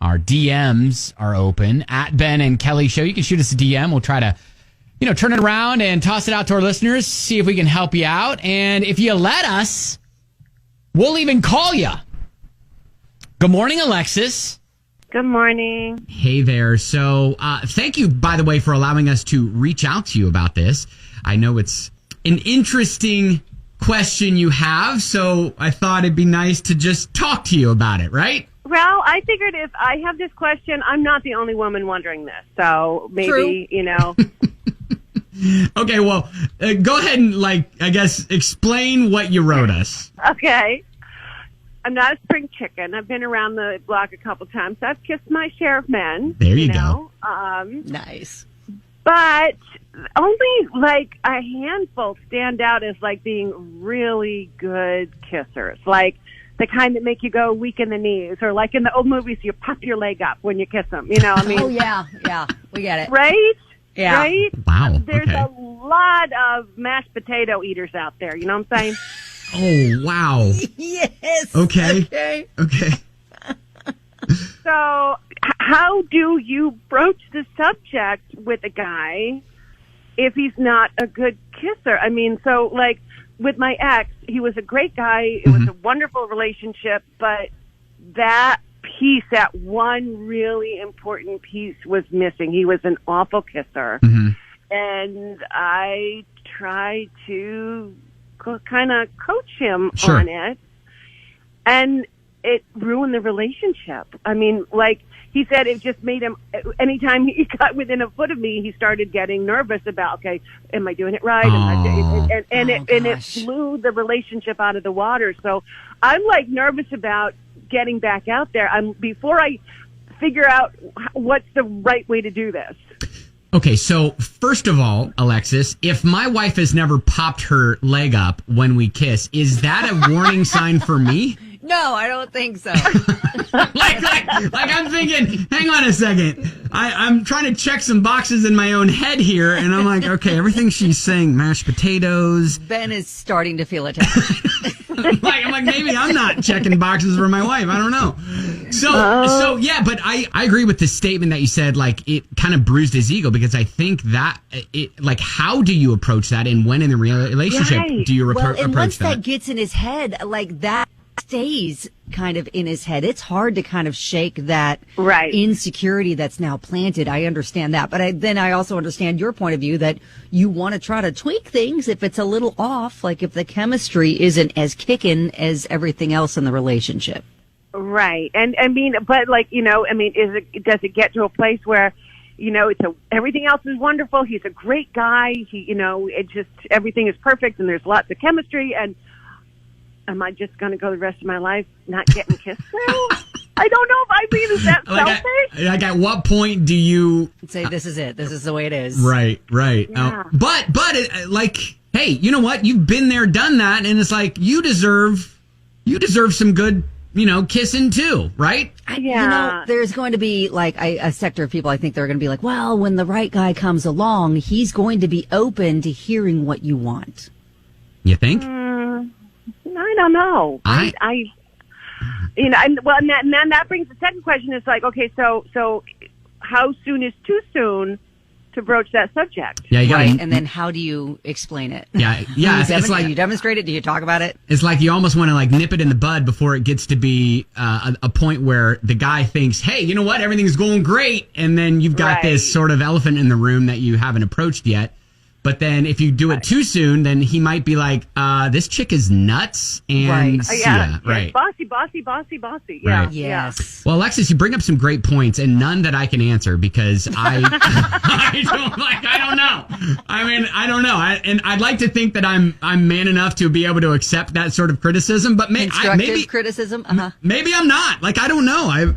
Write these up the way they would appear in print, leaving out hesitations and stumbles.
Our DMs are open at Ben and Kelly Show. You can shoot us a DM. We'll try to, turn it around and toss it out to our listeners, see if we can help you out. And if you let us, we'll even call you. Good morning, Alexis. Good morning. Hey there. So thank you, by the way, for allowing us to reach out to you about this. I know it's an interesting question you have, so I thought it'd be nice to just talk to you about it, right? Well, I figured if I have this question, I'm not the only woman wondering this. So maybe, Okay, well, go ahead and, explain what you wrote us. Okay. I'm not a spring chicken. I've been around the block a couple times. I've kissed my share of men. There you go. Nice. But only a handful stand out as being really good kissers. Like the kind that make you go weak in the knees, or like in the old movies, you pop your leg up when you kiss them. Oh, yeah, we get it. Right? Yeah. Right? Wow. There's a lot of mashed potato eaters out there. You know what I'm saying? Oh, wow. Yes. Okay. So how do you broach the subject with a guy if he's not a good kisser? I mean, with my ex, he was a great guy. It was a wonderful relationship, but that one really important piece was missing. He was an awful kisser. And I tried to kind of coach him on it, and it ruined the relationship. I mean, he said it just made him, anytime he got within a foot of me, he started getting nervous about, okay, am I doing it right? It blew the relationship out of the water. So I'm nervous about getting back out there. Before I figure out what's the right way to do this. Okay, so first of all, Alexis, if my wife has never popped her leg up when we kiss, is that a warning sign for me? No, I don't think so. I'm thinking, hang on a second. I'm trying to check some boxes in my own head here, and I'm like, okay, everything she's saying, mashed potatoes. Ben is starting to feel attacked. I'm like, maybe I'm not checking boxes for my wife. I don't know. So yeah, but I agree with the statement that you said, it kind of bruised his ego, because I think that how do you approach that, and when in the relationship do you approach that? And once that gets in his head, that stays kind of in his head. It's hard to kind of shake that insecurity that's now planted. I understand that. But I also understand your point of view that you want to try to tweak things if it's a little off, if the chemistry isn't as kicking as everything else in the relationship. Right. And I mean, but does it get to a place where, everything else is wonderful. He's a great guy. Everything is perfect and there's lots of chemistry, and am I just going to go the rest of my life not getting kissed now? I don't know. Is that selfish? At what point do you say this is it? This is the way it is. Right. Yeah. But hey, you know what? You've been there, done that, and it's you deserve some good, kissing too, right? Yeah. There's going to be a sector of people. I think they're going to be well, when the right guy comes along, he's going to be open to hearing what you want. You think? I don't know. And then that brings the second question. It's okay, so how soon is too soon to broach that subject? Yeah, and then how do you explain it? Yeah. Do you demonstrate it? Do you talk about it? It's you almost want to nip it in the bud before it gets to be a point where the guy thinks, hey, you know what, everything's going great, and then you've got this sort of elephant in the room that you haven't approached yet. But then if you do it too soon, then he might be this chick is nuts. And right. Bossy. Yeah. Right. Yes. Well, Alexis, you bring up some great points, and none that I can answer, because I don't know. I don't know. And I'd like to think that I'm man enough to be able to accept that sort of criticism, but maybe criticism. Maybe I'm not. I don't know.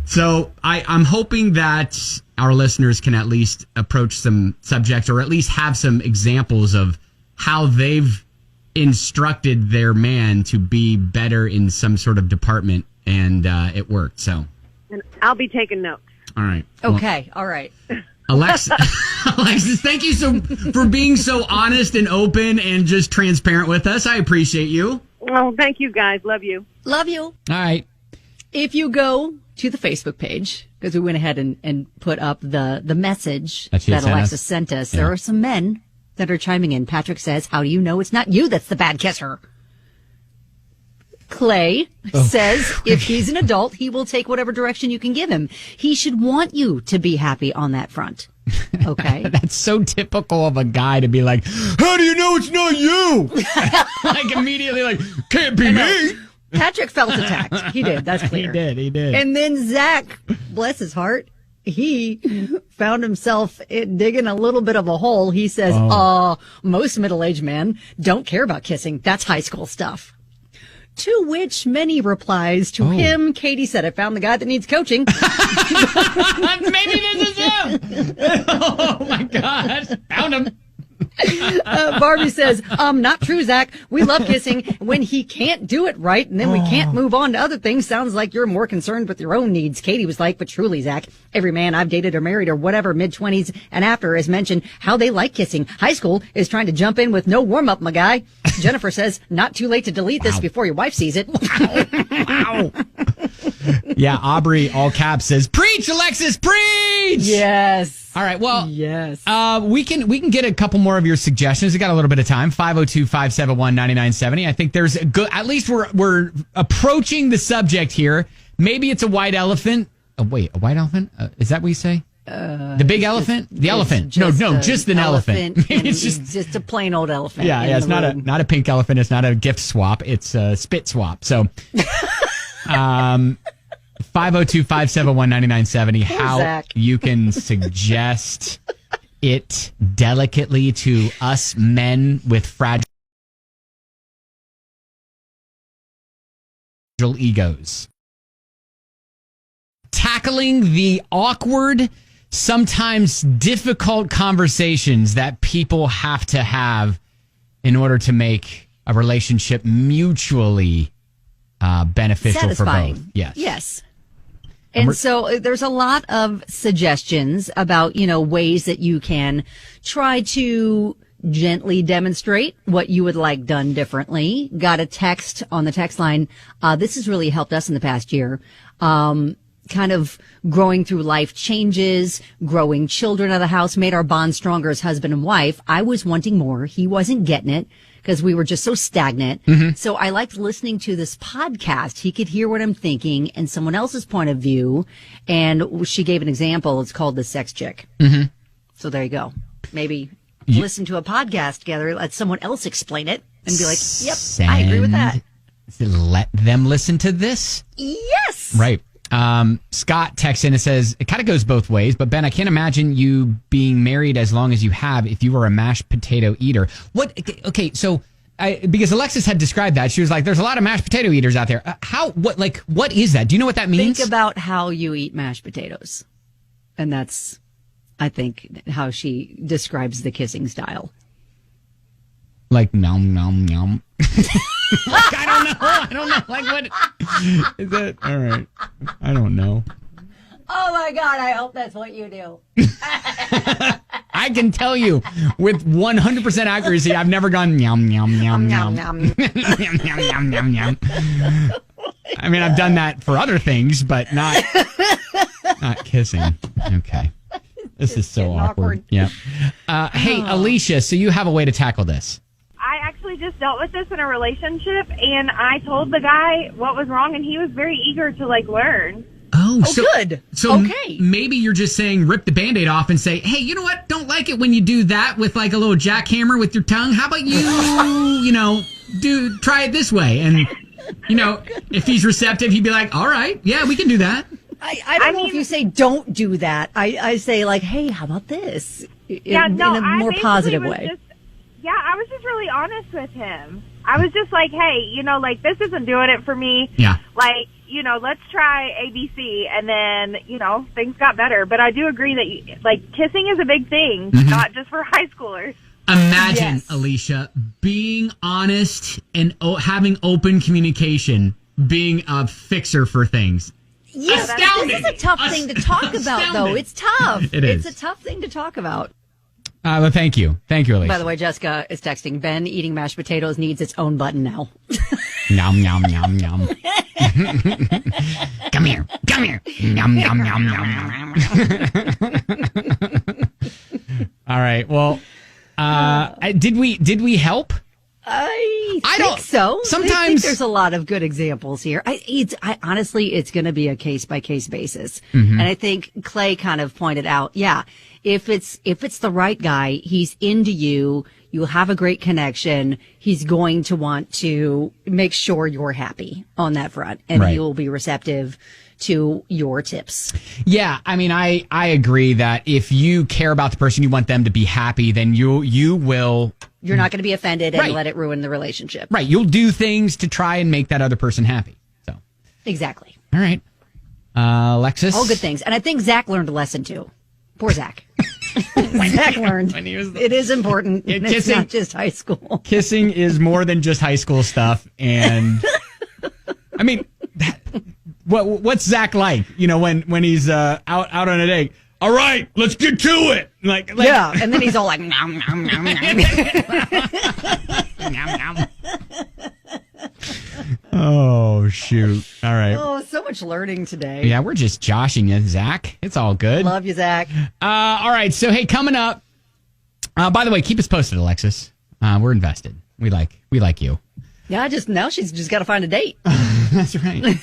So I'm hoping that our listeners can at least approach some subjects, or at least have some examples of how they've instructed their man to be better in some sort of department, and it worked. So, and I'll be taking notes. All right. Okay. All right. Alexis, thank you for being so honest and open and just transparent with us. I appreciate you. Oh, thank you, guys. Love you. Love you. All right. If you go to the Facebook page because we went ahead and put up the message that Alexis sent us. Yeah. There are some men that are chiming in. Patrick says, how do you know it's not you that's the bad kisser? Clay says if he's an adult, he will take whatever direction you can give him. He should want you to be happy on that front. Okay. That's so typical of a guy to be like, how do you know it's not you? Like immediately like, can't be me. Patrick felt attacked. He did. That's clear. He did. And then Zach, bless his heart, he found himself digging a little bit of a hole. He says, most middle-aged men don't care about kissing. That's high school stuff. To which many replies to him. Katie said, I found the guy that needs coaching. Maybe this is him. Oh, my gosh. Found him. Barbie says, not true, Zach. We love kissing when he can't do it right, and then we can't move on to other things. Sounds like you're more concerned with your own needs. Katie was like, but truly, Zach, every man I've dated or married or whatever, mid-20s and after, has mentioned how they like kissing. High school is trying to jump in with no warm-up, my guy. Jennifer says, not too late to delete this before your wife sees it. Wow. Yeah, Aubrey, all caps, says, preach, Alexis, preach! Yes. All right, well, yes. We can get a couple more of your suggestions. We got a little bit of time. 502-571-9970. I think there's a good, at least we're approaching the subject here. Maybe it's a white elephant. Oh, wait, a white elephant? Is that what you say? The big elephant? The elephant. Just an elephant. It's just a plain old elephant. Yeah, it's not a pink elephant. It's not a gift swap. It's a spit swap. So, 502-571-9970. How Zach. You can suggest it delicately to us men with fragile egos. Tackling the awkward, sometimes difficult conversations that people have to have in order to make a relationship mutually beneficial satisfying. For both. Yes. And so there's a lot of suggestions about, ways that you can try to gently demonstrate what you would like done differently. Got a text on the text line. This has really helped us in the past year. Kind of growing through life changes, growing children out of the house, made our bond stronger as husband and wife. I was wanting more. He wasn't getting it because we were just so stagnant. Mm-hmm. So I liked listening to this podcast. He could hear what I'm thinking and someone else's point of view. And she gave an example. It's called The Sex Chick. Mm-hmm. So there you go. Maybe listen to a podcast together, let someone else explain it and be like, yep, I agree with that. Let them listen to this. Yes. Right. Scott texts in and says, it kind of goes both ways, but Ben, I can't imagine you being married as long as you have if you were a mashed potato eater. Okay, so because Alexis had described that, she was like, there's a lot of mashed potato eaters out there. What is that? Do you know what that means? Think about how you eat mashed potatoes. And that's, I think, how she describes the kissing style. Like, nom, nom, nom. I don't know. Like, what is that? All right. I don't know. Oh, my God. I hope that's what you do. I can tell you with 100% accuracy, I've never gone, yum, yum, yum, yum. Yum, yum, yum, yum, yum. I mean, I've done that for other things, but not kissing. Okay. This is so awkward. Yeah. Hey, Alicia, so you have a way to tackle this. I actually just dealt with this in a relationship, and I told the guy what was wrong, and he was very eager to, learn. Oh, so good. So okay. Maybe you're just saying rip the Band-Aid off and say, hey, you know what? Don't like it when you do that with, a little jackhammer with your tongue. How about you, try it this way? And, if he's receptive, he'd be like, all right, yeah, we can do that. I don't know if you say don't do that. I say, hey, how about this? In a more positive way. I was just really honest with him. I was just like, hey, this isn't doing it for me. Yeah. Let's try ABC. And then, things got better. But I do agree that, kissing is a big thing, not just for high schoolers. Imagine, yes. Alicia, being honest and having open communication, being a fixer for things. Yes, this is a tough thing to talk about, though. It's tough. It is. It's a tough thing to talk about. Well, thank you. Thank you, Alicia. By the way, Jessica is texting, Ben eating mashed potatoes needs its own button now. Nom, nom, nom, nom. Come here. Nom, nom, nom, nom, nom. All right. Well, did we help? I think so. Sometimes I think there's a lot of good examples here. Honestly, it's going to be a case by case basis. And I think Clay kind of pointed out, if it's the right guy, he's into you, you'll have a great connection. He's going to want to make sure you're happy on that front, and he will be receptive to your tips. Yeah, I mean, I agree that if you care about the person, you want them to be happy, then you will. You're not going to be offended and let it ruin the relationship. Right. You'll do things to try and make that other person happy. So exactly. All right. Alexis. All good things. And I think Zach learned a lesson too. Poor Zach. Zach learned it is important. It's not just high school. Kissing is more than just high school stuff. And I mean, what's Zach like? You know, when he's out on a date. All right, let's get to it. Like yeah, and then he's all like, nom, nom, nom, nom. nom, nom. Oh, shoot. All right. Oh, so much learning today. Yeah, we're just joshing you, Zach. It's all good. Love you, Zach. All right, so hey, coming up. By the way, keep us posted, Alexis. We're invested. We like you. Yeah, now she's just got to find a date. That's right.